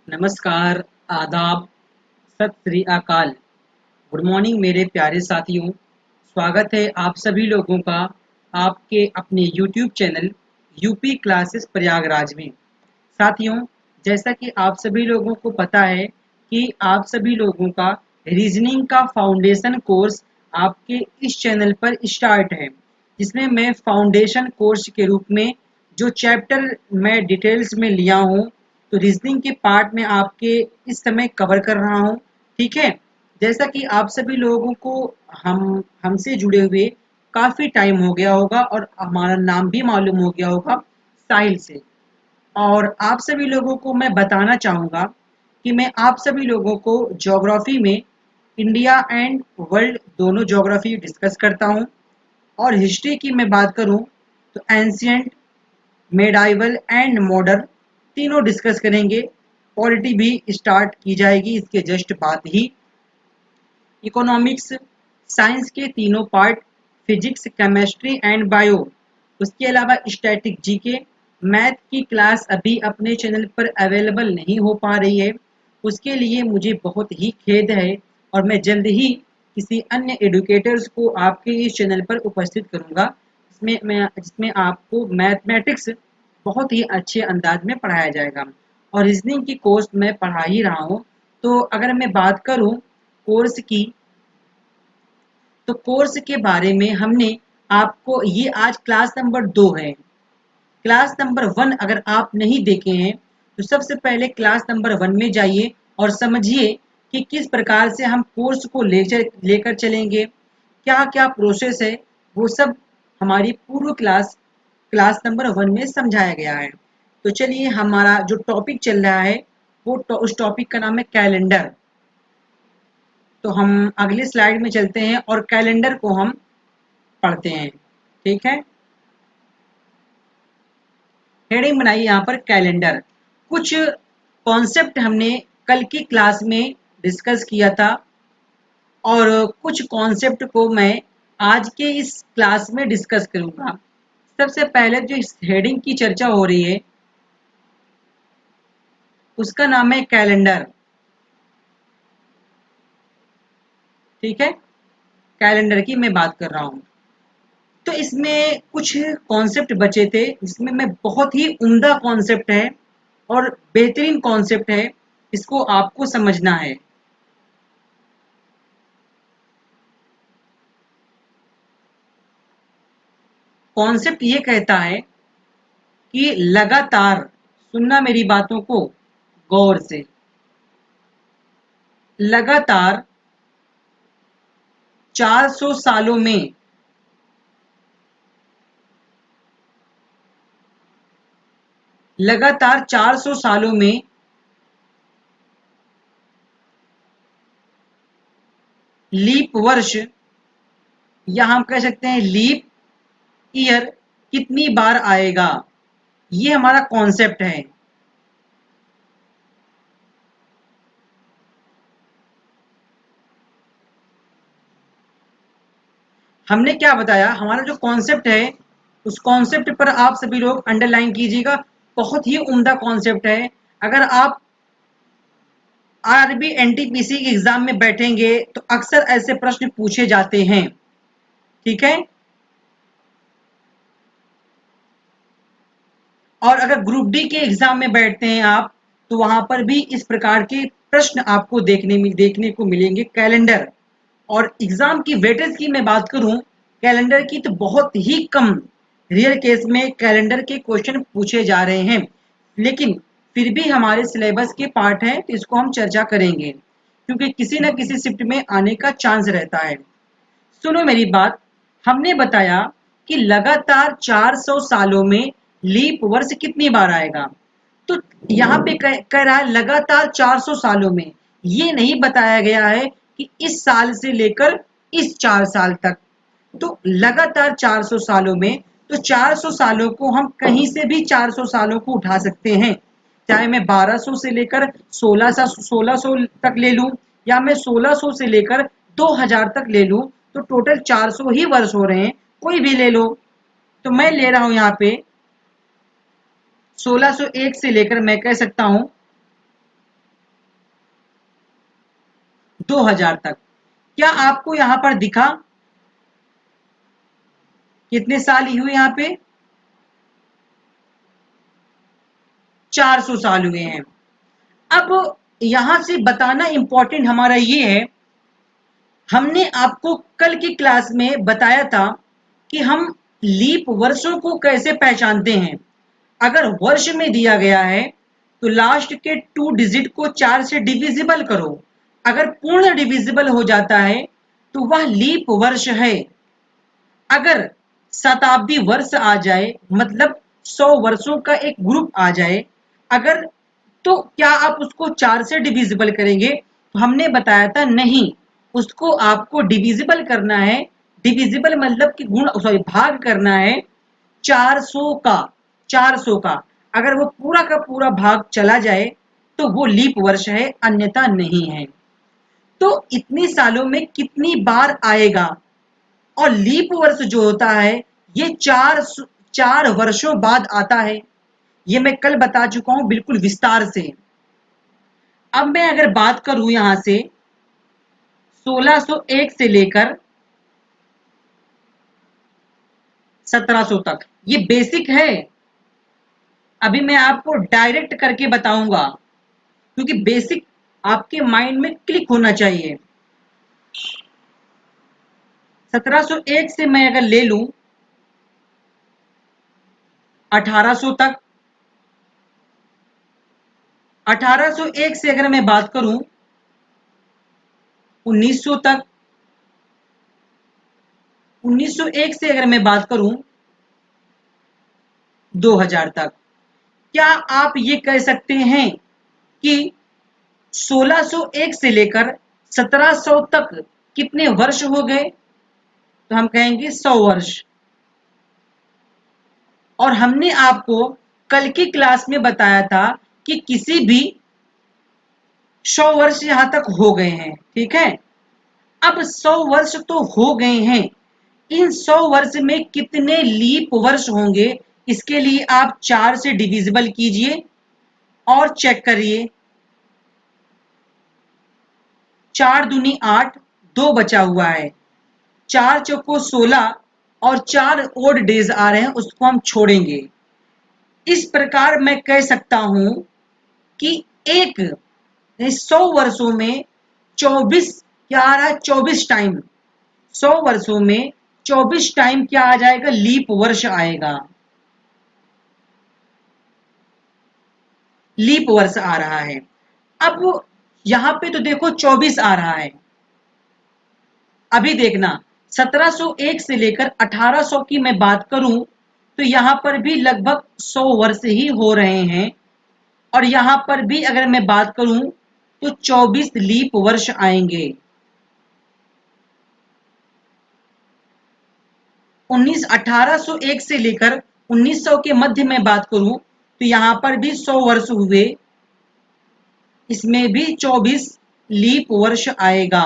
नमस्कार, आदाब, सत श्री अकाल, गुड मॉर्निंग मेरे प्यारे साथियों। स्वागत है आप सभी लोगों का आपके अपने YouTube channel UP classes Prayagraj में। साथियों, जैसा कि आप सभी लोगों को पता है कि आप सभी लोगों का रीजनिंग का फाउंडेशन कोर्स आपके इस चैनल पर स्टार्ट है, जिसमें मैं फाउंडेशन कोर्स के रूप में जो चैप्टर मैं डिटेल्स में लिया हूँ, तो रीजनिंग के पार्ट में आपके इस समय कवर कर रहा हूँ। ठीक है, जैसा कि आप सभी लोगों को हमसे जुड़े हुए काफ़ी टाइम हो गया होगा और हमारा नाम भी मालूम हो गया होगा, साहिल से। और आप सभी लोगों को मैं बताना चाहूँगा कि मैं आप सभी लोगों को ज्योग्राफी में इंडिया एंड वर्ल्ड दोनों ज्योग्राफी डिस्कस करता हूँ। और हिस्ट्री की मैं बात करूँ तो एंशियंट, मेडाइवल एंड मॉडर्न तीनों डिस्कस करेंगे। पॉलिटी भी स्टार्ट की जाएगी इसके जस्ट बाद ही। इकोनॉमिक्स, साइंस के तीनों part, physics, chemistry and bio, उसके अलावा स्टैटिक जीके, मैथ की क्लास अभी अपने चैनल पर अवेलेबल नहीं हो पा रही है, उसके लिए मुझे बहुत ही खेद है। और मैं जल्द ही किसी अन्य एडुकेटर्स को आपके इस चैनल पर उपस्थित करूंगा, जिसमें आपको मैथमेटिक्स बहुत ही अच्छे अंदाज में पढ़ाया जाएगा। और रीजनिंग की कोर्स मैं पढ़ा ही रहा हूँ। तो अगर मैं बात करूँ कोर्स की, तो कोर्स के बारे में हमने आपको ये आज क्लास नंबर 2 है। क्लास नंबर 1 अगर आप नहीं देखे हैं तो सबसे पहले क्लास नंबर 1 में जाइए और समझिए कि किस प्रकार से हम कोर्स को लेकर चलेंगे, क्या क्या प्रोसेस है, वो सब हमारी पूर्व क्लास क्लास नंबर 1 में समझाया गया है। तो चलिए, हमारा जो टॉपिक चल रहा है उस टॉपिक का नाम है कैलेंडर। तो हम अगले स्लाइड में चलते हैं और कैलेंडर को हम पढ़ते हैं। ठीक है, हेडिंग बनाइए यहाँ पर कैलेंडर। कुछ कॉन्सेप्ट हमने कल की क्लास में डिस्कस किया था और कुछ कॉन्सेप्ट को मैं आज के इस क्लास में डिस्कस करूंगा। सबसे पहले जो इस हेडिंग की चर्चा हो रही है उसका नाम है कैलेंडर। ठीक है, कैलेंडर की मैं बात कर रहा हूँ। तो इसमें कुछ कॉन्सेप्ट बचे थे जिसमें मैं बहुत ही उम्दा कॉन्सेप्ट है और बेहतरीन कॉन्सेप्ट है, इसको आपको समझना है। कॉन्सेप्ट ये कहता है कि लगातार, सुनना मेरी बातों को गौर से, लगातार 400 सालों में लगातार 400 सालों में लीप वर्ष, या हम कह सकते हैं लीप ईयर कितनी बार आएगा, ये हमारा कॉन्सेप्ट है। हमने क्या बताया, हमारा जो कॉन्सेप्ट है उस कॉन्सेप्ट पर आप सभी लोग अंडरलाइन कीजिएगा। बहुत ही उम्दा कॉन्सेप्ट है। अगर आप आरबी एनटीपीसी के एग्जाम में बैठेंगे तो अक्सर ऐसे प्रश्न पूछे जाते हैं। ठीक है, और अगर ग्रुप डी के एग्जाम में बैठते हैं आप, तो वहां पर भी इस प्रकार के प्रश्न आपको देखने को मिलेंगे कैलेंडर। और एग्जाम की वेटेज की मैं बात करूं कैलेंडर की, तो बहुत ही कम रेयर केस में कैलेंडर के क्वेश्चन पूछे जा रहे हैं, लेकिन फिर भी हमारे सिलेबस के पार्ट है तो इसको हम चर्चा करेंगे, क्योंकि किसी न किसी शिफ्ट में आने का चांस रहता है। सुनो मेरी बात, हमने बताया कि लगातार 400 सालों में लीप वर्ष कितनी बार आएगा। तो यहाँ पे कह रहा है लगातार 400 सालों में, ये नहीं बताया गया है कि इस साल से लेकर इस 4 साल तक। तो लगातार 400 सालों में, तो 400 सालों को हम कहीं से भी 400 सालों को उठा सकते हैं। चाहे मैं 1200 से लेकर 1600 तक ले लूं, या मैं 1600 से लेकर 2000 तक ले लूं, तो टोटल 400 ही वर्ष हो रहे हैं, कोई भी ले लो। तो मैं ले रहा हूं यहाँ पे 1601 से लेकर, मैं कह सकता हूं 2000 तक। क्या आपको यहां पर दिखा कितने साल हुए? यहां पे 400 साल हुए हैं। अब यहां से बताना इंपॉर्टेंट हमारा ये है, हमने आपको कल की क्लास में बताया था कि हम लीप वर्षों को कैसे पहचानते हैं। अगर वर्ष में दिया गया है तो लास्ट के 2 डिजिट को 4 से डिविजिबल करो। अगर पूर्ण डिविजिबल हो जाता है तो वह लीप वर्ष है। अगर शताब्दी वर्ष आ जाए, मतलब 100 वर्षों का एक ग्रुप आ जाए, अगर, तो क्या आप उसको 4 से डिविजिबल करेंगे? तो हमने बताया था नहीं, उसको आपको डिविजिबल करना है। डिविजिबल मतलब कि भाग करना है 400 का। 400 का अगर वो पूरा का पूरा भाग चला जाए तो वो लीप वर्ष है, अन्यथा नहीं है। तो इतने सालों में कितनी बार आएगा? और लीप वर्ष जो होता है ये 4 वर्षों बाद आता है। ये मैं कल बता चुका हूं बिल्कुल विस्तार से। अब मैं अगर बात करूं यहां से 1601 से लेकर 1700 तक, ये बेसिक है। अभी मैं आपको डायरेक्ट करके बताऊंगा क्योंकि बेसिक आपके माइंड में क्लिक होना चाहिए। 1701 से मैं अगर ले लूं 1800 तक, 1801 से अगर मैं बात करूं 1900 तक, 1901 से अगर मैं बात करूं 2000 तक, क्या आप ये कह सकते हैं कि 1601 से लेकर 1700 तक कितने वर्ष हो गए? तो हम कहेंगे 100 वर्ष। और हमने आपको कल की क्लास में बताया था कि किसी भी 100 वर्ष यहां तक हो गए हैं, ठीक है। अब 100 वर्ष तो हो गए हैं, इन 100 वर्ष में कितने लीप वर्ष होंगे? इसके लिए आप 4 से डिविजिबल कीजिए और चेक करिए। 4 दूनी 8, 2 बचा हुआ है, 4 चौको 16 और 4 ओड डेज आ रहे हैं, उसको हम छोड़ेंगे। इस प्रकार मैं कह सकता हूं कि एक 100 वर्षों में 24 क्या आ रहा है? 24 टाइम। 100 वर्षों में 24 टाइम क्या आ जाएगा? लीप वर्ष आएगा। लीप वर्ष आ रहा है। अब यहां पे तो देखो 24 आ रहा है। अभी देखना 1701 से लेकर 1800 की मैं बात करूं तो यहां पर भी लगभग 100 वर्ष ही हो रहे हैं। और यहां पर भी अगर मैं बात करूं तो 24 लीप वर्ष आएंगे। 1801 से लेकर 1900 के मध्य में बात करूं तो यहां पर भी 100 वर्ष हुए, इसमें भी 24 लीप वर्ष आएगा।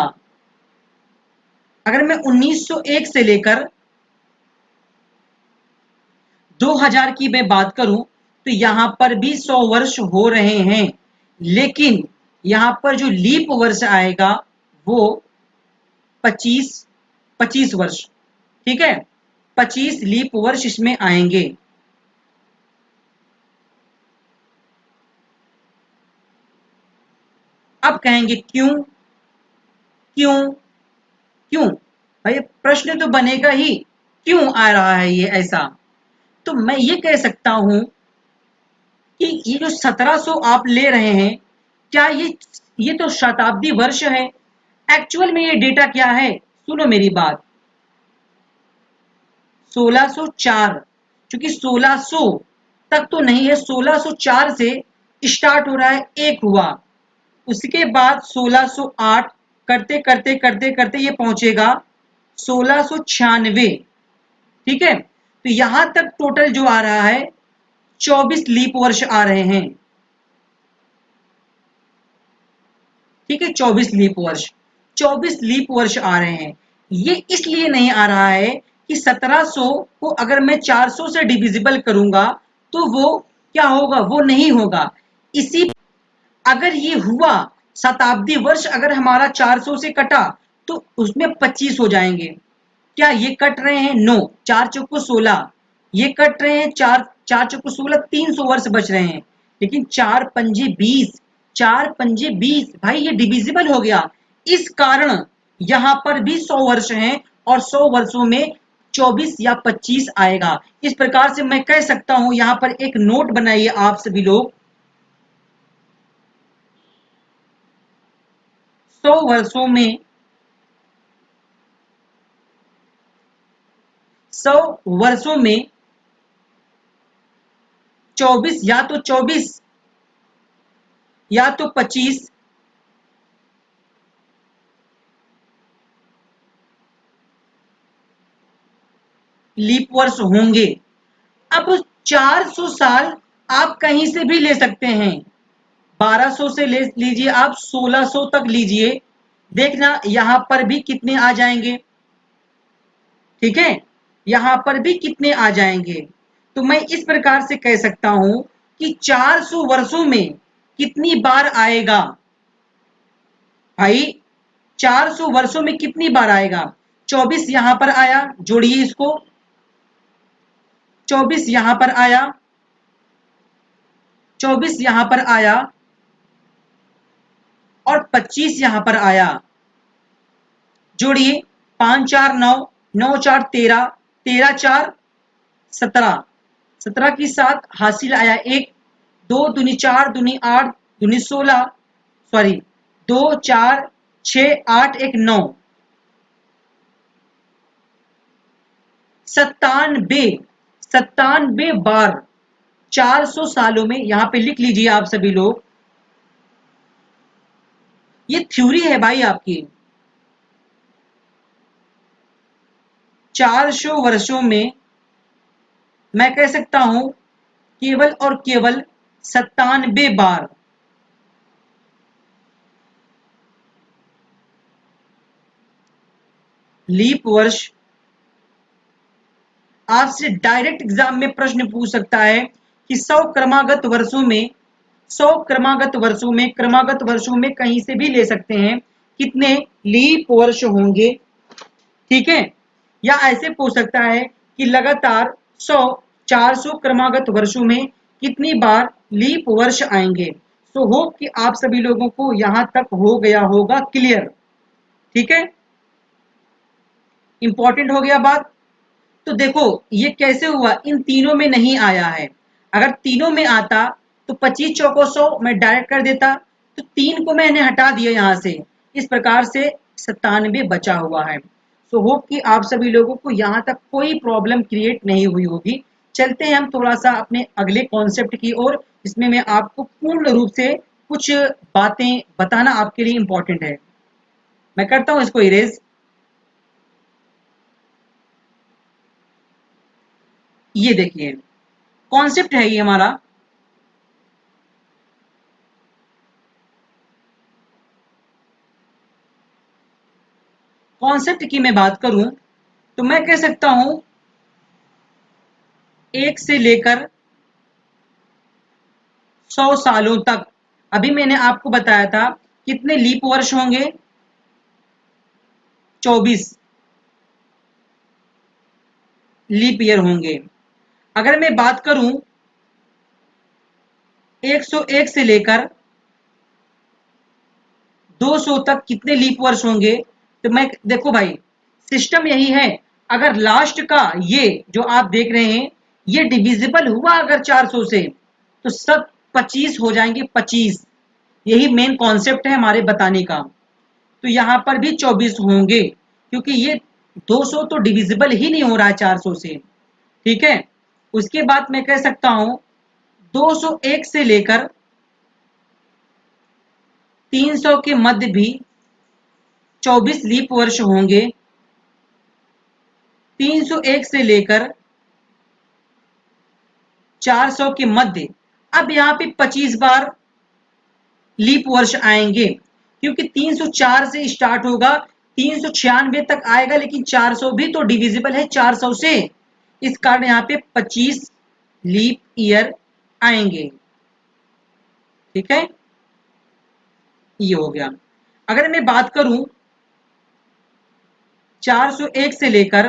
अगर मैं 1901 से लेकर 2000 की मैं बात करूं तो यहां पर भी 100 वर्ष हो रहे हैं, लेकिन यहां पर जो लीप वर्ष आएगा वो 25 25 वर्ष, ठीक है। 25 लीप वर्ष इसमें आएंगे। अब कहेंगे क्यों क्यों क्यों? भाई प्रश्न तो बनेगा ही, क्यों आ रहा है ये ऐसा? तो मैं ये कह सकता हूं कि ये जो 1700 आप ले रहे हैं, क्या ये तो शताब्दी वर्ष है। एक्चुअल में ये डेटा क्या है? सुनो मेरी बात। 1604, क्योंकि 1600 तक तो नहीं है, 1604 से स्टार्ट हो रहा है, एक हुआ, उसके बाद 1608 करते करते करते करते ये पहुंचेगा 1696, ठीक है। तो यहां तक टोटल जो आ रहा है 24 लीप वर्ष आ रहे हैं, ठीक है। 24 लीप वर्ष, 24 लीप वर्ष आ रहे हैं। ये इसलिए नहीं आ रहा है कि 1700 को अगर मैं 400 से डिविजिबल करूंगा तो वो क्या होगा? वो नहीं होगा। इसी अगर ये हुआ शताब्दी वर्ष अगर हमारा 400 से कटा तो उसमें 25 हो जाएंगे। क्या ये कट रहे हैं? नो। 4 चौको 16, ये कट रहे हैं। चार चार चौको 16, 300 वर्ष बच रहे हैं। लेकिन 4 पंजे 20, 4 पंजे 20 भाई ये डिविजिबल हो गया। इस कारण यहां पर भी 100 वर्ष हैं और 100 वर्षों में 24 या 25 आएगा। इस प्रकार से मैं कह सकता हूं, यहां पर एक नोट बनाइए आप सभी लोग। 100 वर्षों में 100 वर्षों में 24 या तो 24 या तो 25 लीप वर्ष होंगे। अब 400 साल आप कहीं से भी ले सकते हैं। 1200 से ले लीजिए, आप 1600 तक लीजिए, देखना यहां पर भी कितने आ जाएंगे। ठीक है, यहां पर भी कितने आ जाएंगे। तो मैं इस प्रकार से कह सकता हूं कि 400 वर्षों में कितनी बार आएगा भाई? 400 वर्षों में कितनी बार आएगा? 24 यहां पर आया, जोड़िए इसको। 24 यहां पर आया, 24 यहां पर आया और 25 यहां पर आया। जोड़िए, 5 4 9, 9 4 13, 13 4 17, 17 की 7 हासिल आया 1, 2 दूनी 4 दूनी 8 दूनी 16, सॉरी 2 4 6 8 1 9, 97, 97 बार 400 सालों में। यहां पे लिख लीजिए आप सभी लोग, ये थ्योरी है भाई आपकी। 400 वर्षों में मैं कह सकता हूं केवल और केवल 97 बार लीप वर्ष। आपसे डायरेक्ट एग्जाम में प्रश्न पूछ सकता है कि 100 क्रमागत वर्षों में, 100 क्रमागत वर्षों में, क्रमागत वर्षों में कहीं से भी ले सकते हैं, कितने लीप वर्ष होंगे। ठीक है, या ऐसे पूछ सकता है कि लगातार 100 400 क्रमागत वर्षों में कितनी बार लीप वर्ष आएंगे। सो होप कि आप सभी लोगों को यहां तक हो गया होगा क्लियर। ठीक है, इंपॉर्टेंट हो गया बात। तो देखो ये कैसे हुआ, इन तीनों में नहीं आया है। अगर तीनों में आता तो 25 चौको 100 मैं डायरेक्ट कर देता, तो 3 को मैंने हटा दिया यहां से। इस प्रकार से 97 बचा हुआ है। सो होप कि आप सभी लोगों को यहां तक कोई प्रॉब्लम क्रिएट नहीं हुई होगी। चलते हैं हम थोड़ा सा अपने अगले कॉन्सेप्ट की ओर, जिसमें मैं आपको पूर्ण रूप से कुछ बातें बताना आपके लिए इंपॉर्टेंट है। मैं करता हूं इसको इरेज। ये देखिए कॉन्सेप्ट है ये हमारा। कॉन्सेप्ट की मैं बात करूं तो मैं कह सकता हूं 1 से लेकर 100 सालों तक। अभी मैंने आपको बताया था कितने लीप वर्ष होंगे, 24 लीप ईयर होंगे। अगर मैं बात करूं 101 से लेकर 200 तक कितने लीप वर्ष होंगे, तो मैं देखो भाई सिस्टम यही है। अगर लास्ट का ये जो आप देख रहे हैं ये डिविजिबल हुआ अगर 400 से, तो सब 25 हो जाएंगे, 25। यही मेन कॉन्सेप्ट है हमारे बताने का। तो यहां पर भी 24 होंगे, क्योंकि ये 200 तो डिविजिबल ही नहीं हो रहा है 400 से। ठीक है, उसके बाद मैं कह सकता हूं 201 से लेकर 300 के मध्य भी 24 लीप वर्ष होंगे। 301 से लेकर 400 के मध्य, अब यहाँ पे 25 बार लीप वर्ष आएंगे, क्योंकि 304 से स्टार्ट होगा, 396 तक आएगा, लेकिन 400 भी तो डिविजिबल है 400 से। इस कारण यहाँ पे 25 लीप ईयर आएंगे। ठीक है, ये हो गया। अगर मैं बात करूं 401 से लेकर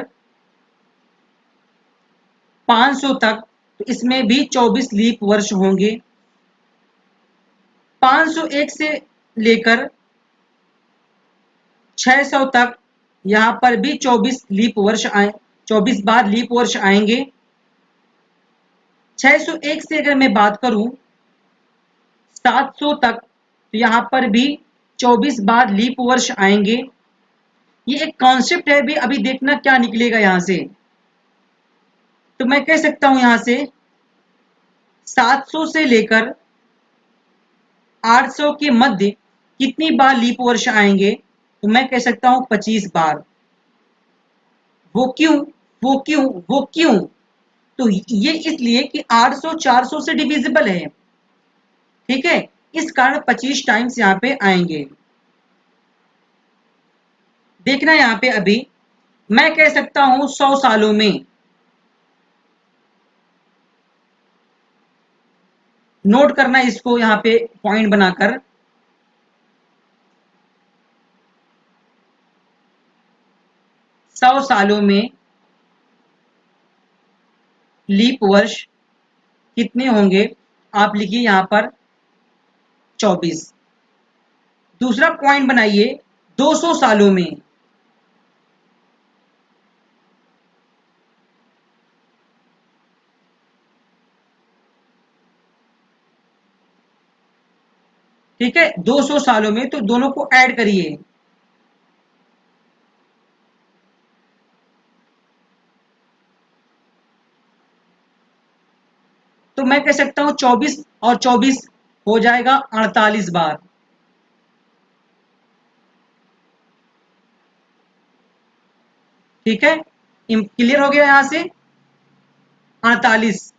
500 तक, तो इसमें भी 24 लीप वर्ष होंगे। 501 से लेकर 600 तक यहाँ पर भी 24 लीप वर्ष आए, 24 बार लीप वर्ष आएंगे। 601 से अगर मैं बात करूं 700 तक, तो यहाँ पर भी 24 बार लीप वर्ष आएंगे। ये एक कॉन्सेप्ट है भी, अभी देखना क्या निकलेगा यहां से। तो मैं कह सकता हूं यहां से 700 से लेकर 800 के मध्य कितनी बार लीप वर्ष आएंगे, तो मैं कह सकता हूं 25 बार। वो क्यों, वो क्यों, वो क्यों? तो ये इसलिए कि 800 400 से डिविजिबल है, ठीक है, इस कारण 25 टाइम्स यहाँ पे आएंगे। देखना यहाँ पे अभी मैं कह सकता हूं 100 सालों में, नोट करना इसको यहाँ पे पॉइंट बनाकर, 100 सालों में लीप वर्ष कितने होंगे, आप लिखिए यहाँ पर 24। दूसरा पॉइंट बनाइए 200 सालों में, ठीक है, 200 सालों में, तो दोनों को ऐड करिए। तो मैं कह सकता हूं 24 और 24 हो जाएगा 48 बार। ठीक है, क्लियर हो गया यहां से 48।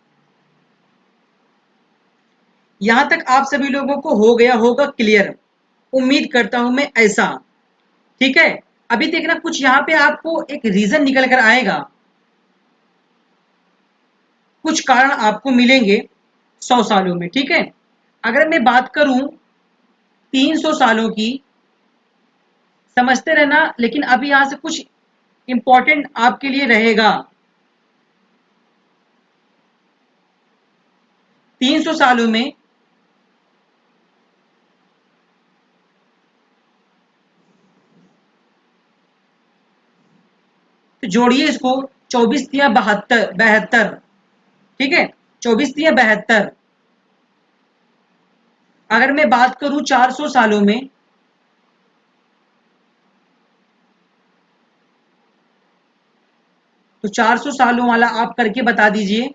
यहां तक आप सभी लोगों को हो गया होगा क्लियर, उम्मीद करता हूं मैं ऐसा। ठीक है, अभी देखना कुछ यहां पे आपको एक रीजन निकल कर आएगा, कुछ कारण आपको मिलेंगे 100 सालों में। ठीक है, अगर मैं बात करूं 300 सालों की, समझते रहना, लेकिन अभी यहां से कुछ इंपॉर्टेंट आपके लिए रहेगा। 300 सालों में तो जोड़िए इसको, 24 या 72, ठीक है, 24 या 72। अगर मैं बात करूं 400 सालों में, तो 400 सालों वाला आप करके बता दीजिए,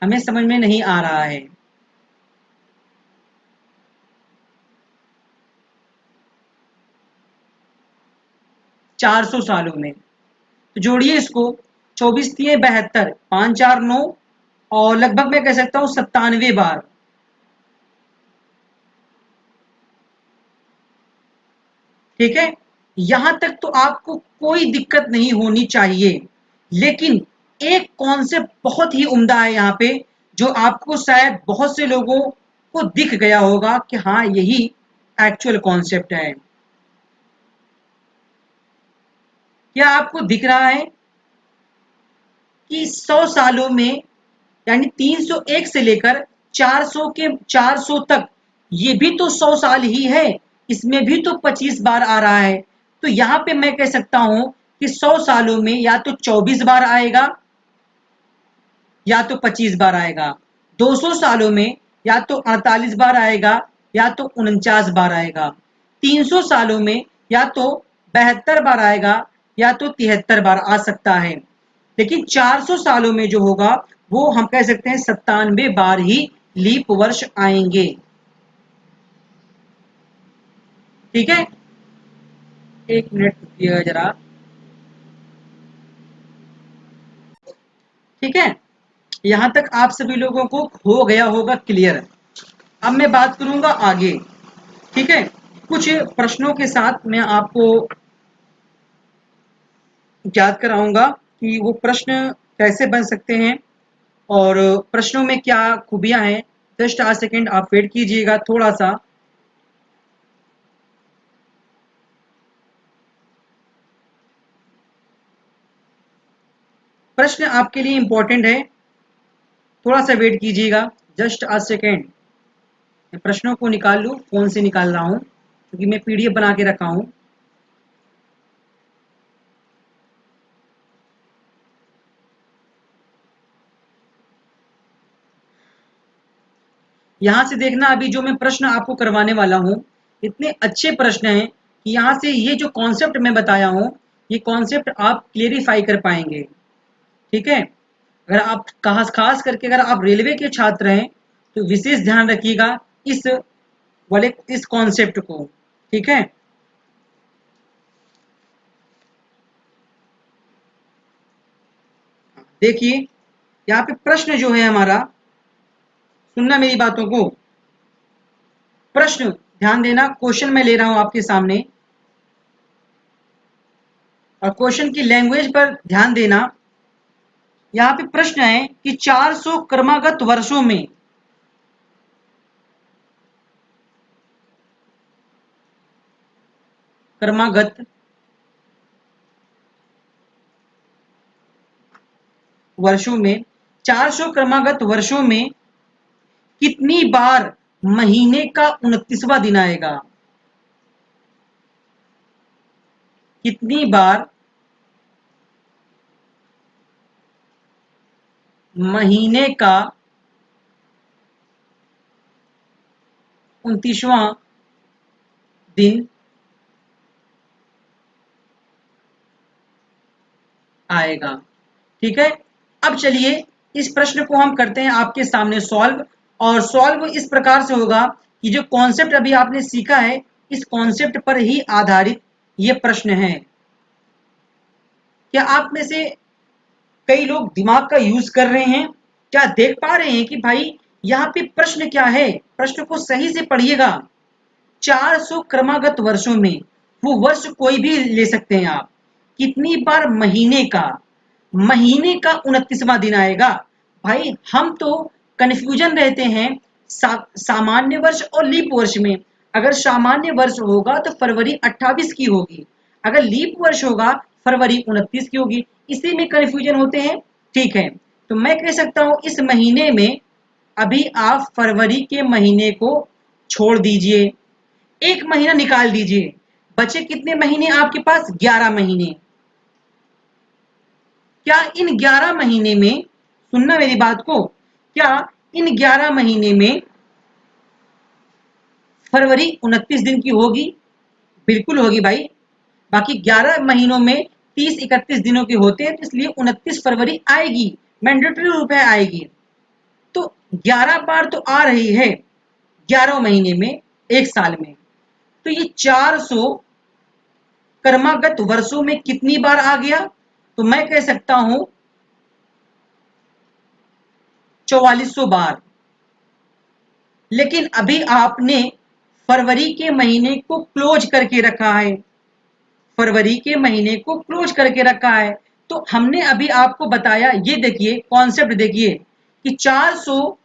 हमें समझ में नहीं आ रहा है। 400 सालों में तो जोड़िए इसको, 24 तिये 72, 5 4 9, और लगभग मैं कह सकता हूं 97 बार। ठीक है, यहां तक तो आपको कोई दिक्कत नहीं होनी चाहिए, लेकिन एक कॉन्सेप्ट बहुत ही उम्दा है यहाँ पे, जो आपको शायद बहुत से लोगों को दिख गया होगा कि हाँ यही एक्चुअल कॉन्सेप्ट है। क्या आपको दिख रहा है कि 100 सालों में, यानी 301 से लेकर 400 तक, ये भी तो 100 साल ही है, इसमें भी तो 25 बार आ रहा है। तो यहां पे मैं कह सकता हूं कि 100 सालों में या तो 24 बार आएगा या तो 25 बार आएगा। 200 सालों में या तो 48 बार आएगा या तो 49 बार आएगा। 300 सालों में या तो 72 बार आएगा या तो 73 बार आ सकता है। लेकिन 400 सालों में जो होगा वो हम कह सकते हैं 97 बार ही लीप वर्ष आएंगे। ठीक है, एक मिनट रुकिएगा जरा। ठीक है, यहां तक आप सभी लोगों को हो गया होगा क्लियर। अब मैं बात करूंगा आगे। ठीक है, कुछ प्रश्नों के साथ मैं आपको याद कराऊंगा कि वो प्रश्न कैसे बन सकते हैं और प्रश्नों में क्या खूबियां हैं। जस्ट 8 सेकेंड आप वेट कीजिएगा थोड़ा सा। प्रश्न आपके लिए इंपॉर्टेंट है, थोड़ा सा वेट कीजिएगा, जस्ट अ सेकेंड। मैं प्रश्नों को निकाल लूँ, फोन से निकाल रहा हूँ क्योंकि मैं पीडीएफ बना के रखा हूँ। यहाँ से देखना, अभी जो मैं प्रश्न आपको करवाने वाला हूँ इतने अच्छे प्रश्न हैं कि यहाँ से ये जो कॉन्सेप्ट मैं बताया हूँ ये कॉन्सेप्ट आप क्लियरिफाई कर पाएंगे। ठीक है, अगर आप खास खास करके अगर आप रेलवे के छात्र हैं तो विशेष ध्यान रखिएगा इस वाले इस कॉन्सेप्ट को। ठीक है, देखिए यहाँ पे प्रश्न जो है हमारा, सुनना मेरी बातों को, प्रश्न ध्यान देना, क्वेश्चन मैं ले रहा हूं आपके सामने और क्वेश्चन की लैंग्वेज पर ध्यान देना। यहाँ पे प्रश्न है कि 400 क्रमागत वर्षों में क्रमागत वर्षों में 400 क्रमागत वर्षों में कितनी बार महीने का 29वां दिन आएगा? कितनी बार महीने का 29वां दिन आएगा? ठीक है, अब चलिए इस प्रश्न को हम करते हैं आपके सामने सॉल्व। और सॉल्व इस प्रकार से होगा कि जो कॉन्सेप्ट अभी आपने सीखा है इस कॉन्सेप्ट पर ही आधारित ये प्रश्न है। क्या आप में से कई लोग दिमाग का यूज कर रहे हैं? क्या देख पा रहे हैं कि भाई यहाँ पे प्रश्न क्या है? प्रश्न को सही से पढ़िएगा। 400 क्रमागत वर्षों में, वो वर्ष कोई भी ले सकते हैं आप, कितनी बार महीने का 29वां दिन आएगा? भाई हम तो कंफ्यूजन रहते हैं सामान्य वर्ष और लीप वर्ष में। अगर सामान्य वर्ष होगा तो फरवरी 28 की होगी, अगर लीप वर्ष होगा फरवरी 29 की होगी, इसी में कंफ्यूजन होते हैं। ठीक है, तो मैं कह सकता हूं इस महीने में अभी आप फरवरी के महीने को छोड़ दीजिए, एक महीना निकाल दीजिए, बचे कितने महीने आपके पास? 11 महीने। क्या इन 11 महीने में, सुनना मेरी बात को, क्या इन 11 महीने में फरवरी 29 दिन की होगी? बिल्कुल होगी भाई। बाकी 11 महीनों में 30-31 दिनों के होते हैं, तो इसलिए 29 फरवरी आएगी, मैंडेटरी रूप है आएगी। तो 11 बार तो आ रही है 11 महीने में, एक साल में। तो ये 400 क्रमागत वर्षों में कितनी बार आ गया? तो मैं कह सकता हूं 4400 बार। लेकिन अभी आपने फरवरी के महीने को क्लोज करके रखा है, फरवरी के महीने को क्लोज करके रखा है। तो हमने अभी आपको बताया, ये देखिए कॉन्सेप्ट देखिए कि 400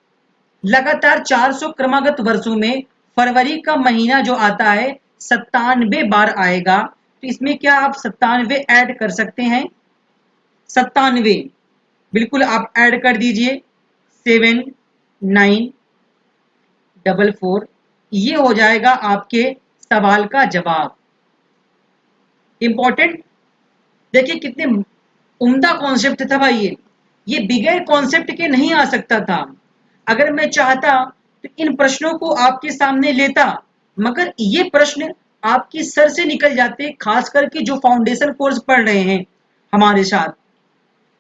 लगातार 400 क्रमागत वर्षों में फरवरी का महीना जो आता है 97 बार आएगा। तो इसमें क्या आप 97 ऐड कर सकते हैं? 97 बिल्कुल आप ऐड कर दीजिए, 7944, ये हो जाएगा आपके सवाल का जवाब। इंपॉर्टेंट, देखिए कितने उम्दा कॉन्सेप्ट था भाई ये बिगैर कॉन्सेप्ट के नहीं आ सकता था। अगर मैं चाहता तो इन प्रश्नों को आपके सामने लेता, मगर ये प्रश्न आपकी सर से निकल जाते, खास करके जो फाउंडेशन कोर्स पढ़ रहे हैं हमारे साथ,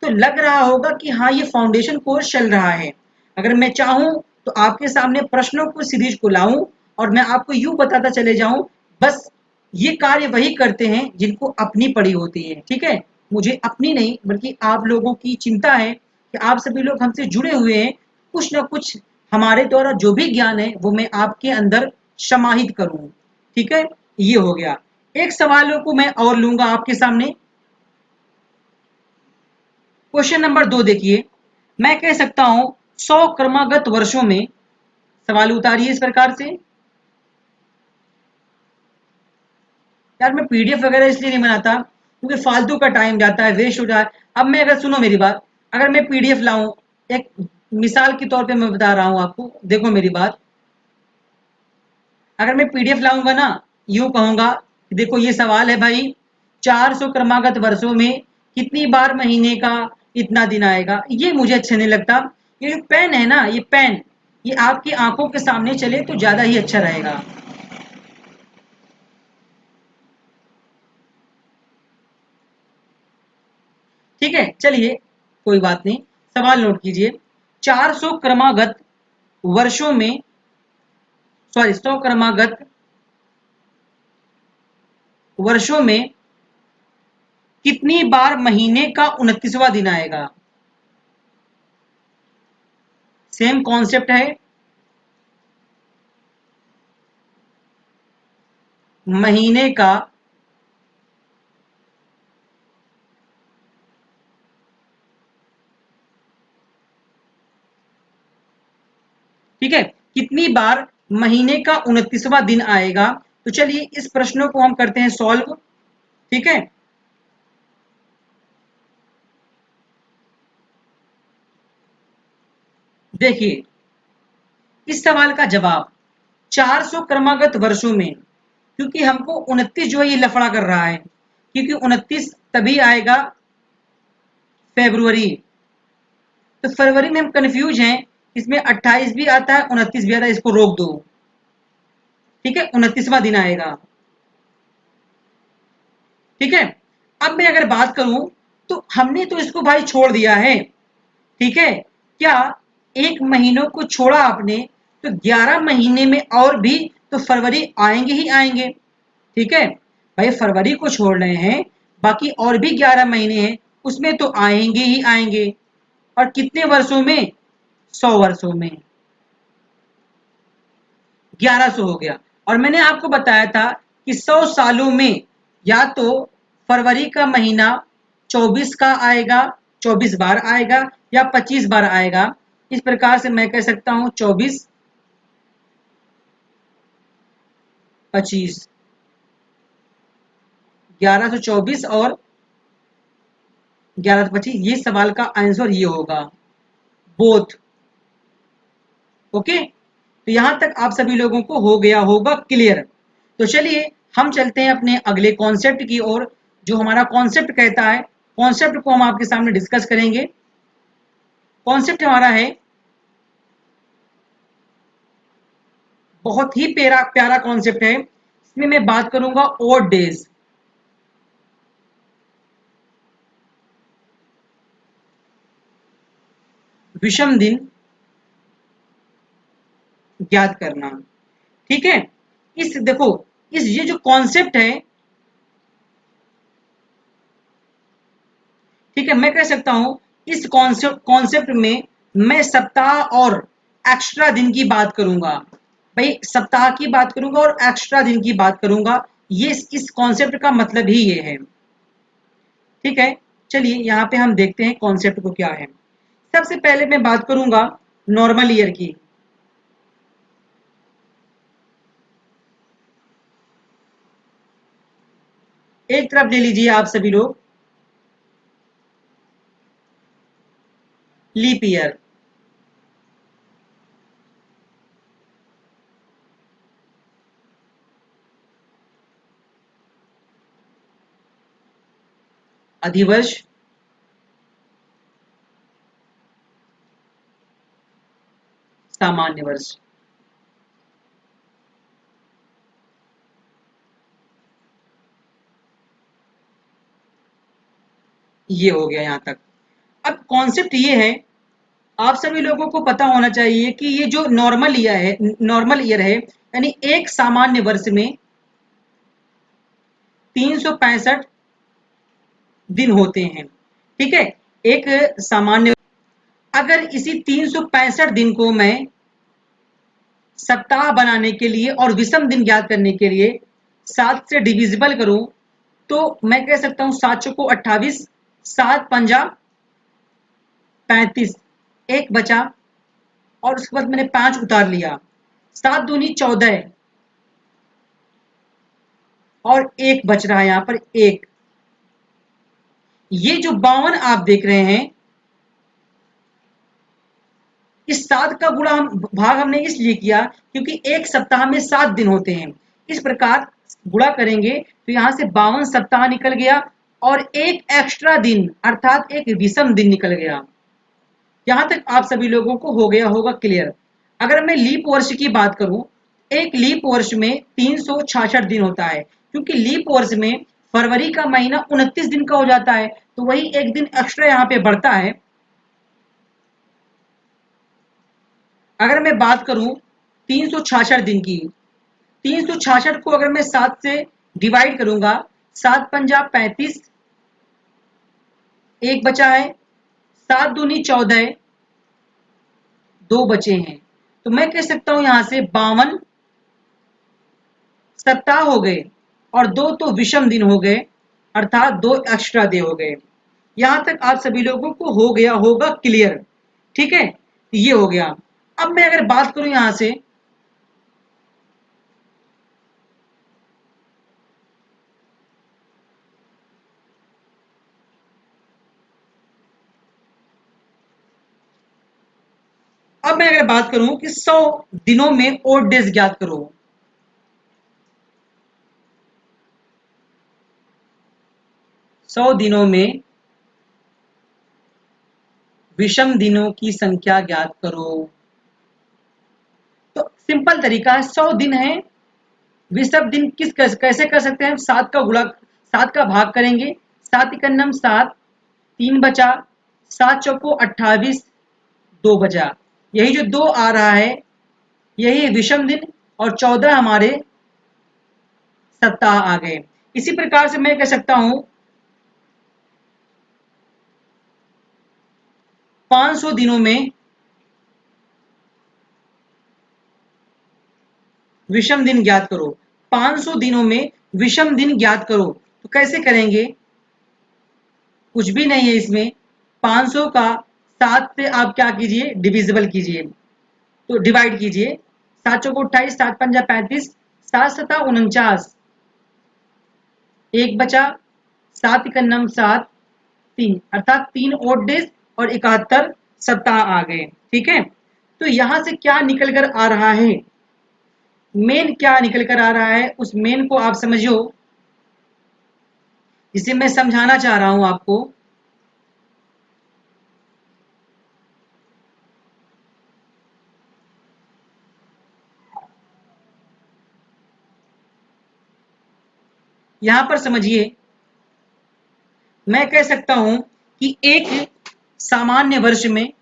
तो लग रहा होगा कि हाँ ये फाउंडेशन कोर्स चल रहा है। अगर मैं चाहूं तो आपके सामने प्रश्नों को सीरीज को लाऊं और मैं आपको यूं बताता चले जाऊं, बस ये कार्य वही करते हैं जिनको अपनी पड़ी होती है। ठीक है, मुझे अपनी नहीं बल्कि आप लोगों की चिंता है कि आप सभी लोग हमसे जुड़े हुए हैं, कुछ ना कुछ हमारे द्वारा जो भी ज्ञान है वो मैं आपके अंदर समाहित करूं। ठीक है, ये हो गया। एक सवालों को मैं और लूंगा आपके सामने। क्वेश्चन नंबर 2 देखिए, मैं कह सकता हूं 100 क्रमागत वर्षों में, सवाल उतारिए इस प्रकार से। यार मैं पीडीएफ वगैरह इसलिए नहीं बनाता क्योंकि फालतू का टाइम जाता है, वेस्ट हो जाए। अब मैं अगर सुनो मेरी बात, अगर मैं पीडीएफ लाऊं, एक मिसाल के तौर पे मैं बता रहा हूं आपको, देखो मेरी बात, अगर मैं पीडीएफ लाऊंगा ना, यूं कहूंगा, देखो ये सवाल है भाई, 400 क्रमागत वर्षों में कितनी बार महीने का इतना दिन आएगा, ये मुझे अच्छा नहीं लगता। ये जो पेन है ना, ये पेन, ये आपकी आंखों के सामने चले तो ज्यादा ही अच्छा रहेगा। ठीक है, चलिए कोई बात नहीं, सवाल नोट कीजिए। 400 क्रमागत वर्षों में, सॉरी 100 क्रमागत वर्षों में कितनी बार महीने का 29वां दिन आएगा? सेम कॉन्सेप्ट है, महीने का, ठीक है, कितनी बार महीने का 29वां दिन आएगा? तो चलिए इस प्रश्नों को हम करते हैं सॉल्व। ठीक है, देखिए इस सवाल का जवाब, 400 क्रमागत वर्षों में, क्योंकि हमको 29 जो है ये लफड़ा कर रहा है, क्योंकि 29 तभी आएगा फेब्रुवरी, तो फरवरी में हम कंफ्यूज हैं, इसमें 28 भी आता है 29 भी आता है, इसको रोक दो। ठीक है, 29वां दिन आएगा। ठीक है, अब मैं अगर बात करूं, तो हमने तो इसको भाई छोड़ दिया है। ठीक है, क्या एक महीनों को छोड़ा आपने, तो 11 महीने में और भी तो फरवरी आएंगे ही आएंगे। ठीक है, भाई फरवरी को छोड़ रहे हैं, बाकी और भी 11 महीने हैं, उसमें तो आएंगे ही आएंगे। और कितने वर्षों में? 100 वर्षों में 1100 हो गया। और मैंने आपको बताया था कि 100 सालों में या तो फरवरी का महीना 24 का आएगा, 24 बार आएगा, या 25 बार आएगा। इस प्रकार से मैं कह सकता हूं 24, 25, 1124 और 1125, ये सवाल का आंसर ये होगा, बोथ। ओके, तो यहां तक आप सभी लोगों को हो गया होगा क्लियर। तो चलिए हम चलते हैं अपने अगले कॉन्सेप्ट की ओर। जो हमारा कॉन्सेप्ट कहता है, कॉन्सेप्ट को हम आपके सामने डिस्कस करेंगे। कॉन्सेप्ट हमारा है, बहुत ही प्यारा प्यारा कॉन्सेप्ट है, इसमें मैं बात करूंगा ओड डेज। विषम दिन ज्ञात करना। ठीक है, इस देखो, इस ये जो कॉन्सेप्ट है, ठीक है, मैं कह सकता हूं इस कॉन्सेप्ट में मैं सप्ताह और एक्स्ट्रा दिन की बात करूंगा। भाई सप्ताह की बात करूंगा और एक्स्ट्रा दिन की बात करूंगा, ये इस कॉन्सेप्ट का मतलब ही ये है। ठीक है, चलिए यहाँ पे हम देखते हैं कॉन्सेप्ट को क्या है। सबसे पहले मैं बात करूंगा नॉर्मल ईयर की। एक तरफ ले लीजिए आप सभी लोग, लीप ईयर। अधिवर्ष, सामान्य वर्ष। ये हो गया यहां तक। अब कॉन्सेप्ट ये है, आप सभी लोगों को पता होना चाहिए कि ये जो नॉर्मल ईयर है, यानी एक सामान्य वर्ष में 365 दिन होते हैं। ठीक है, एक सामान्य, अगर इसी 365 दिन को मैं सप्ताह बनाने के लिए और विषम दिन ज्ञात करने के लिए 7 से डिविजिबल करूं, तो मैं कह सकता हूं 7 चौको 28, 7 पंजा 35, एक बचा, और उसके बाद मैंने 5 उतार लिया, 7 दूनी 14, और एक बच रहा है यहां पर एक। ये जो 52 आप देख रहे हैं, इस 7 का गुणा हम भाग हमने इसलिए किया क्योंकि एक सप्ताह में 7 दिन होते हैं। इस प्रकार गुणा करेंगे तो यहां से 52 सप्ताह निकल गया और एक एक्स्ट्रा दिन अर्थात एक विषम दिन निकल गया। यहां तक आप सभी लोगों को हो गया होगा क्लियर। अगर मैं लीप वर्ष की बात करूं, एक लीप वर्ष में 366 दिन होता है, क्योंकि लीप वर्ष में फरवरी का महीना 29 दिन का हो जाता है, तो वही एक दिन एक्स्ट्रा यहाँ पे बढ़ता है। अगर मैं बात करूं 366 दिन की, 366 को अगर मैं 7 से डिवाइड करूंगा, 7 पंजा 35, एक बचा है, 7 दूनी 14, दो बचे हैं। तो मैं कह सकता हूं यहां से 52 सप्ताह हो गए और दो तो विषम दिन हो गए, अर्थात दो एक्स्ट्रा डे हो गए। यहां तक आप सभी लोगों को हो गया होगा क्लियर। ठीक है, ये हो गया। अब मैं अगर बात करूं यहां से, अब मैं अगर बात करूं कि 100 दिनों में ओड डेज ज्ञात करो। 100 दिनों में विषम दिनों की संख्या ज्ञात करो। तो सिंपल तरीका है, 100 दिन है, विषम दिन कैसे कर सकते हैं? 7 का गुणा, 7 का भाग करेंगे, 7 एकन्नम 7, 3 बचा, 7 चौको 28, 2 बचा। यही जो 2 आ रहा है यही विषम दिन और 14 हमारे सप्ताह आ गए। इसी प्रकार से मैं कह सकता हूं 500 दिनों में विषम दिन ज्ञात करो। 500 दिनों में विषम दिन ज्ञात करो। तो कैसे करेंगे? कुछ भी नहीं है इसमें। 500 का 7 से आप क्या कीजिए, डिविजिबल कीजिए, तो डिवाइड कीजिए। 7 चौको 28, 7 पंजा 35, 7 सता 49, एक बचा, 7 एकन्नम 7, 3, अर्थात 3 ओड डेज और 71 सप्ताह आ गए। ठीक है, तो यहां से क्या निकल कर आ रहा है, मेन क्या निकल कर आ रहा है, उस मेन को आप समझो, जिसे मैं समझाना चाह रहा हूं आपको। यहां पर समझिए, मैं कह सकता हूं कि एक सामान्य वर्ष में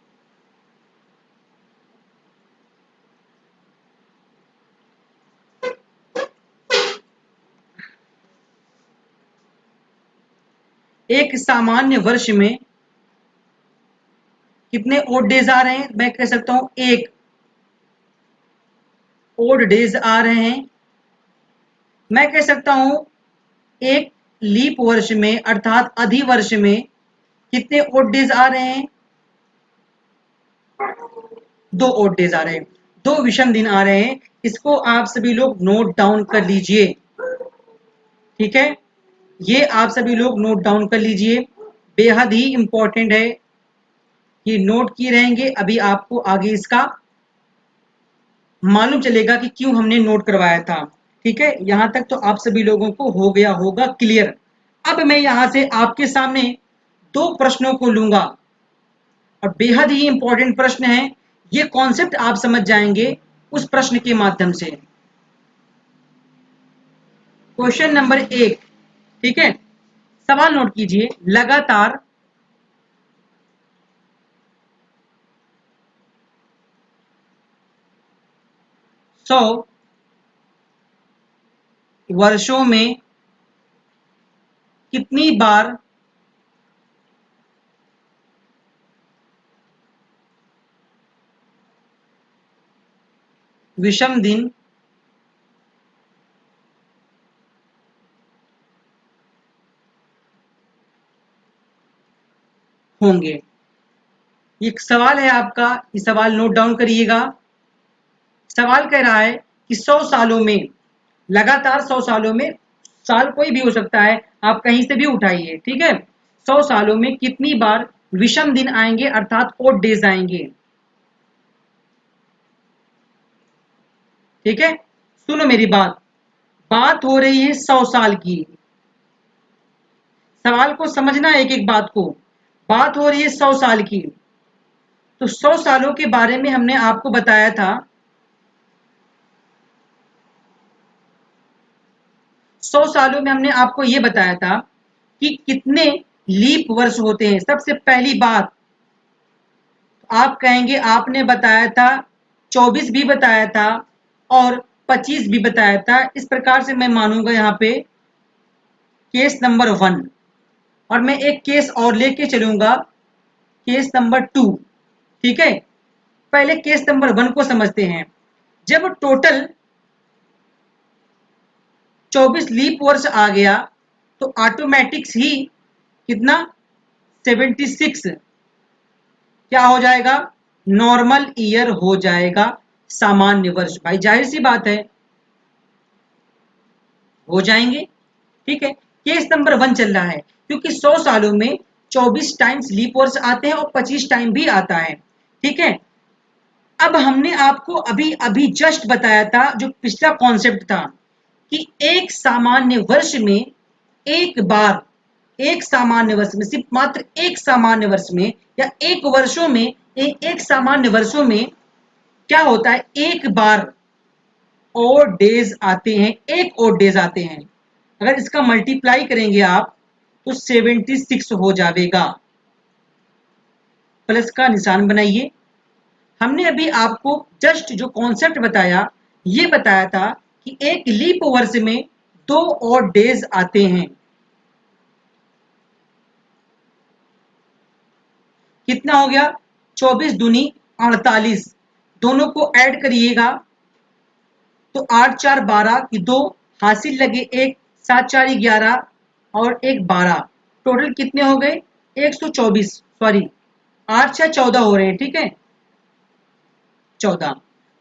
एक सामान्य वर्ष में कितने ओड डेज आ रहे हैं? मैं कह सकता हूं एक ओड डेज आ रहे हैं। मैं कह सकता हूं एक लीप वर्ष में अर्थात अधिवर्ष में कितने ओड डेज आ रहे हैं? 2 ओड डेज आ रहे हैं, 2 विषम दिन आ रहे हैं। इसको आप सभी लोग नोट डाउन कर लीजिए। ठीक है, ये आप सभी लोग नोट डाउन कर लीजिए, बेहद ही इंपॉर्टेंट है कि नोट किए रहेंगे, अभी आपको आगे इसका मालूम चलेगा कि क्यों हमने नोट करवाया था। ठीक है, यहां तक तो आप सभी लोगों को हो गया होगा क्लियर। अब मैं यहां से आपके सामने 2 प्रश्नों को लूंगा और बेहद ही इंपॉर्टेंट प्रश्न है। ये कॉन्सेप्ट आप समझ जाएंगे उस प्रश्न के माध्यम से। क्वेश्चन नंबर 1, ठीक है, सवाल नोट कीजिए। लगातार 100 वर्षों में कितनी बार विषम दिन होंगे? ये सवाल है आपका, ये सवाल नोट डाउन करिएगा। सवाल कह रहा है कि 100 सालों में, लगातार 100 सालों में, साल कोई भी हो सकता है, आप कहीं से भी उठाइए। ठीक है, 100 सालों में कितनी बार विषम दिन आएंगे अर्थात ओड डेज आएंगे। ठीक है, सुनो मेरी बात, बात हो रही है 100 साल की। सवाल को समझना, एक एक बात को। बात हो रही है 100 साल की, तो 100 सालों के बारे में हमने आपको बताया था। 100 सालों में हमने आपको यह बताया था कि कितने लीप वर्ष होते हैं। सबसे पहली बात आप कहेंगे आपने बताया था, 24 भी बताया था और 25 भी बताया था। इस प्रकार से मैं मानूंगा यहाँ पे केस नंबर 1, और मैं एक केस और लेके चलूंगा, केस नंबर 2। ठीक है, पहले केस नंबर 1 को समझते हैं। जब टोटल 24 लीप वर्ष आ गया तो ऑटोमेटिक्स ही कितना 76 क्या हो जाएगा, नॉर्मल ईयर हो जाएगा, सामान्य वर्ष। भाई जाहिर सी बात है, हो जाएंगे। ठीक है, केस नंबर 1 चल रहा है क्योंकि 100 सालों में 24 टाइम्स लीप वर्ष आते हैं और 25 टाइम भी आता है। ठीक है, अब हमने आपको अभी अभी जस्ट बताया था, जो पिछला कॉन्सेप्ट था कि एक सामान्य वर्ष में एक बार, एक सामान्य वर्ष में, सिर्फ मात्र एक सामान्य वर्ष में या एक वर्षों में, एक सामान्य वर्षों में क्या होता है, एक बार और डेज आते हैं, एक और डेज आते हैं। अगर इसका मल्टीप्लाई करेंगे आप तो 76 हो जाएगा। प्लस का निशान बनाइए। हमने अभी आपको जस्ट जो कॉन्सेप्ट बताया, ये बताया था कि एक लीप वर्ष में 2 और डेज आते हैं। कितना हो गया, 24 दूनी 48, दोनों को ऐड करिएगा तो 8 4 12 की 2 हासिल लगे 1, 7 4 11 और 1 12, टोटल कितने हो गए 124, सॉरी 8 6 14 हो रहे हैं। ठीक है, 14,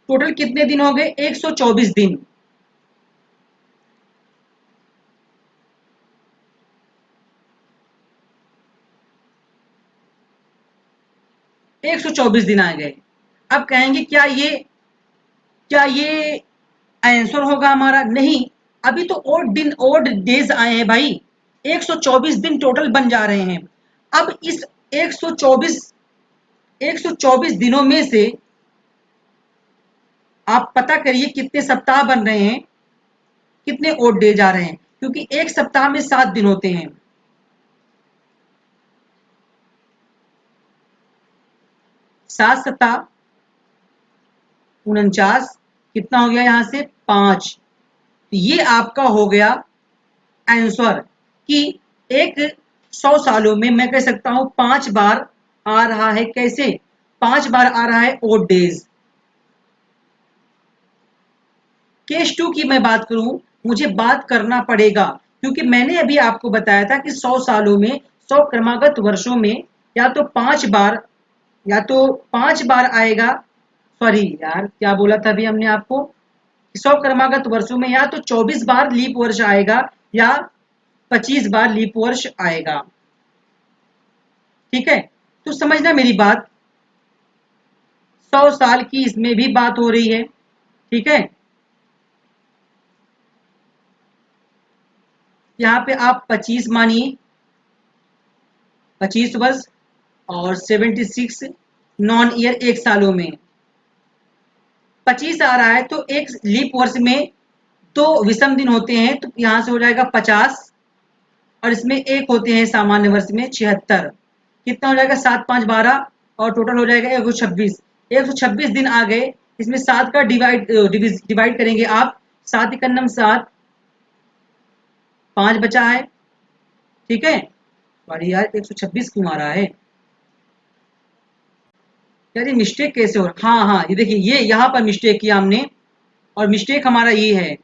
टोटल कितने दिन हो गए 124 दिन। एक 124 दिन आ गए। अब कहेंगे क्या ये आंसर होगा हमारा? नहीं, अभी तो ओड दिन, ओड डेज आए हैं भाई, 124 दिन टोटल बन जा रहे हैं। अब इस 124 दिनों में से आप पता करिए कितने सप्ताह बन रहे हैं, कितने ओड डेज आ रहे हैं, क्योंकि एक सप्ताह में 7 दिन होते हैं। 7 सप्ताह 49, कितना हो गया यहाँ से 5। ये आपका हो गया आंसर कि एक 100 सालों में मैं कह सकता हूं 5 बार आ रहा है। कैसे 5 बार आ रहा है? Odd days. केस 2 की मैं बात करूं, मुझे बात करना पड़ेगा क्योंकि मैंने अभी आपको बताया था कि 100 सालों में, 100 क्रमागत वर्षों में या तो 5 बार, या तो 5 बार आएगा, सॉरी यार क्या बोला था अभी हमने आपको, 100 क्रमागत वर्षों में या तो 24 बार लीप वर्ष आएगा या 25 बार लीप वर्ष आएगा। ठीक है, तो समझना मेरी बात, 100 साल की इसमें भी बात हो रही है। ठीक है, यहाँ पे आप 25 मानिए, 25 वर्ष और 76 नॉन ईयर एक सालों में 25 आ रहा है तो एक लीप वर्ष में 2 विषम दिन होते हैं, तो यहां से हो जाएगा 50 और इसमें एक होते हैं सामान्य वर्ष में 76। कितना हो जाएगा 7 5 12 और टोटल हो जाएगा 126। 126 दिन आ गए, इसमें 7 का डिवाइड करेंगे आप, 7 एकन्नम 7, 5 बचा है। ठीक है, सॉरी यार 126 क्यों आ रहा है यार, ये मिस्टेक कैसे हो रहा? हाँ हाँ, ये देखिए, ये यहाँ पर मिस्टेक किया हमने और मिस्टेक हमारा ये है,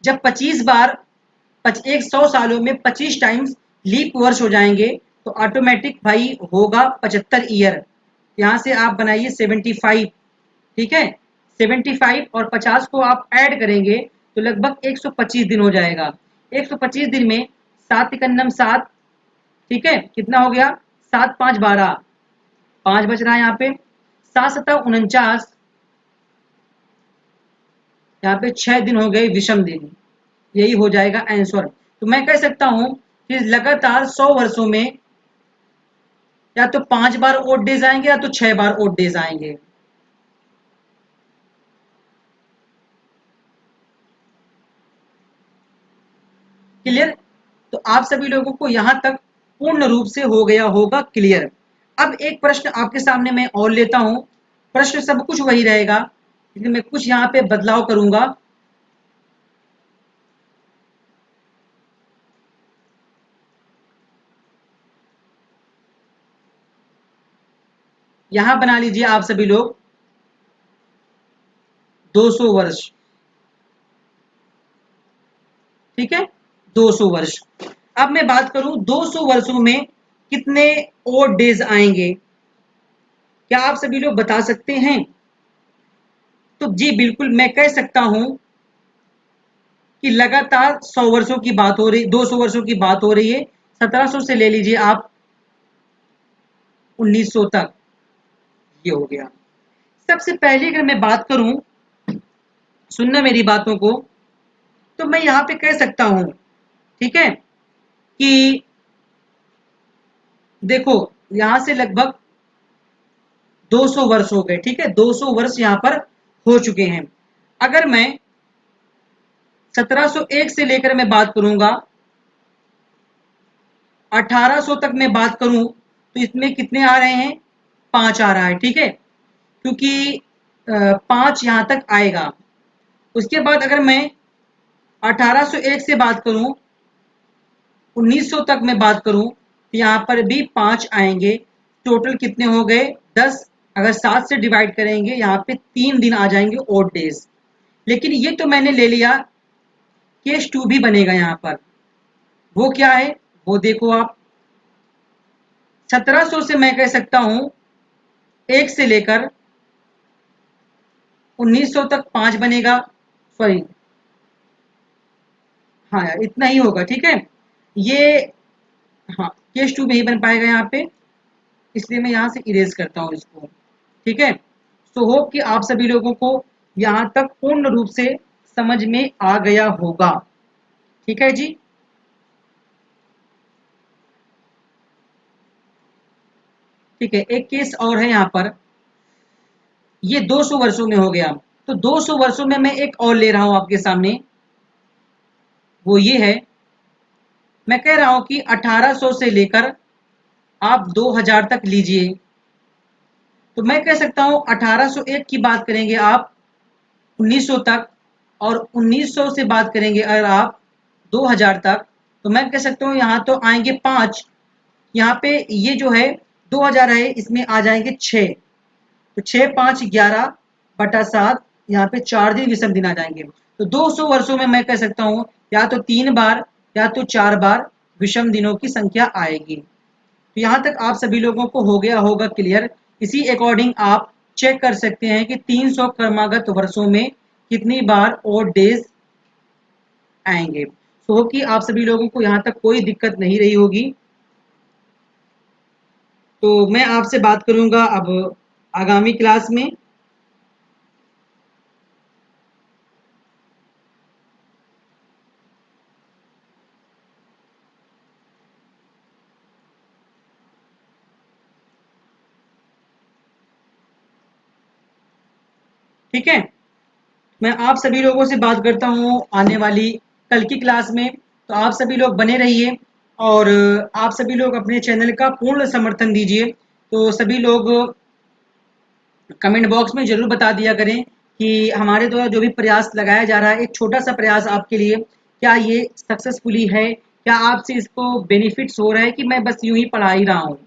जब 25 बार, 100 सालों में 25 टाइम्स लीप वर्ष हो जाएंगे तो ऑटोमेटिक भाई होगा 75 ईयर। यहां से आप बनाइए 75। ठीक है, 75 और 50 को आप ऐड करेंगे तो लगभग 125 दिन हो जाएगा। 125 दिन में 7 तिकन्नम 7, ठीक है, कितना हो गया 7 5 12, 5 बच रहा है यहाँ पे, 7 7 49, यहाँ पे 6 दिन हो गए विषम दिन, यही हो जाएगा आंसर। तो मैं कह सकता हूं कि लगातार 100 वर्षों में या तो 5 बार ओड डेज आएंगे या तो 6 बार ओड डेज आएंगे। क्लियर? तो आप सभी लोगों को यहां तक पूर्ण रूप से हो गया होगा क्लियर। अब एक प्रश्न आपके सामने मैं और लेता हूं, प्रश्न सब कुछ वही रहेगा लेकिन मैं कुछ यहां पे बदलाव करूंगा। यहां बना लीजिए आप सभी लोग 200 वर्ष, ठीक है, 200 वर्ष। अब मैं बात करूं 200 वर्षों में कितने और डेज आएंगे, क्या आप सभी लोग बता सकते हैं? तो जी बिल्कुल मैं कह सकता हूं कि लगातार 100 वर्षों की बात हो रही, 200 वर्षों की बात हो रही है, 1700 से ले लीजिए आप 1900 तक, ये हो गया। सबसे पहले अगर मैं बात करूं, सुनना मेरी बातों को, तो मैं यहां पे कह सकता हूं, ठीक है, कि देखो यहां से लगभग 200 वर्ष हो गए, ठीक है, 200 वर्ष यहां पर हो चुके हैं। अगर मैं 1701 से लेकर मैं बात करूंगा 1800 तक मैं बात करूं तो इसमें कितने आ रहे हैं, 5 आ रहा है, ठीक है, क्योंकि 5 यहां तक आएगा। उसके बाद अगर मैं 1801 से बात करूं 1900 तक मैं बात करूं तो यहां पर भी 5 आएंगे, टोटल कितने हो गए 10। अगर 7 से डिवाइड करेंगे यहाँ पे 3 दिन आ जाएंगे ओड डेज। लेकिन ये तो मैंने ले लिया, केस 2 भी बनेगा यहाँ पर, वो क्या है वो देखो आप, 1700 से मैं कह सकता हूं 1 से लेकर 1900 तक 5 बनेगा, सॉरी, हाँ यार इतना ही होगा, ठीक है, ये, हाँ केस 2 में ही बन पाएगा यहाँ पे, इसलिए मैं यहाँ से इरेज करता हूँ इसको, ठीक है। सो होप कि आप सभी लोगों को यहाँ तक पूर्ण रूप से समझ में आ गया होगा, ठीक है जी। ठीक है, एक केस और है यहाँ पर, ये 200 वर्षों में हो गया, तो 200 वर्षों में मैं एक और ले रहा हूं आपके सामने, वो ये है, मैं कह रहा हूं कि 1800 से लेकर आप 2000 तक लीजिए। तो मैं कह सकता हूं 1801 की बात करेंगे आप 1900 तक, और 1900 से बात करेंगे अगर आप 2000 तक, तो मैं कह सकता हूं यहाँ तो आएंगे 5, यहाँ पे ये जो है 2000 है इसमें आ जाएंगे 6, तो 6 5 11 बटा 7, यहाँ पे 4 दिन विषम दिन आ जाएंगे। तो 200 वर्षों में मैं कह सकता हूँ या तो 3 बार या तो 4 बार विषम दिनों की संख्या आएगी। तो यहाँ तक आप सभी लोगों को हो गया होगा क्लियर। इसी अकॉर्डिंग आप चेक कर सकते हैं कि 300 क्रमागत वर्षों में कितनी बार और डेज आएंगे। सो कि आप सभी लोगों को यहाँ तक कोई दिक्कत नहीं रही होगी। तो मैं आपसे बात करूंगा अब आगामी क्लास में। ठीक है, मैं आप सभी लोगों से बात करता हूँ आने वाली कल की क्लास में। तो आप सभी लोग बने रहिए और आप सभी लोग अपने चैनल का पूर्ण समर्थन दीजिए। तो सभी लोग कमेंट बॉक्स में जरूर बता दिया करें कि हमारे द्वारा जो भी प्रयास लगाया जा रहा है, एक छोटा सा प्रयास आपके लिए, क्या ये सक्सेसफुली है, क्या आपसे इसको बेनिफिट्स हो रहा है कि मैं बस यूं ही पढ़ा ही रहा हूँ।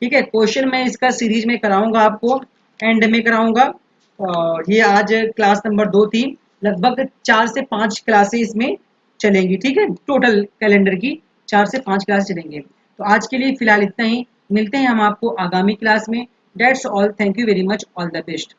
ठीक है, क्वेश्चन मैं इसका सीरीज में कराऊंगा, आपको एंड में कराऊंगा। और ये आज क्लास नंबर 2 थी, लगभग 4 से 5 क्लासेस इसमें चलेंगी। ठीक है, टोटल कैलेंडर की 4 से 5 क्लास चलेंगे। तो आज के लिए फिलहाल इतना ही, मिलते हैं हम आपको आगामी क्लास में। That's all, thank you very much, all the best.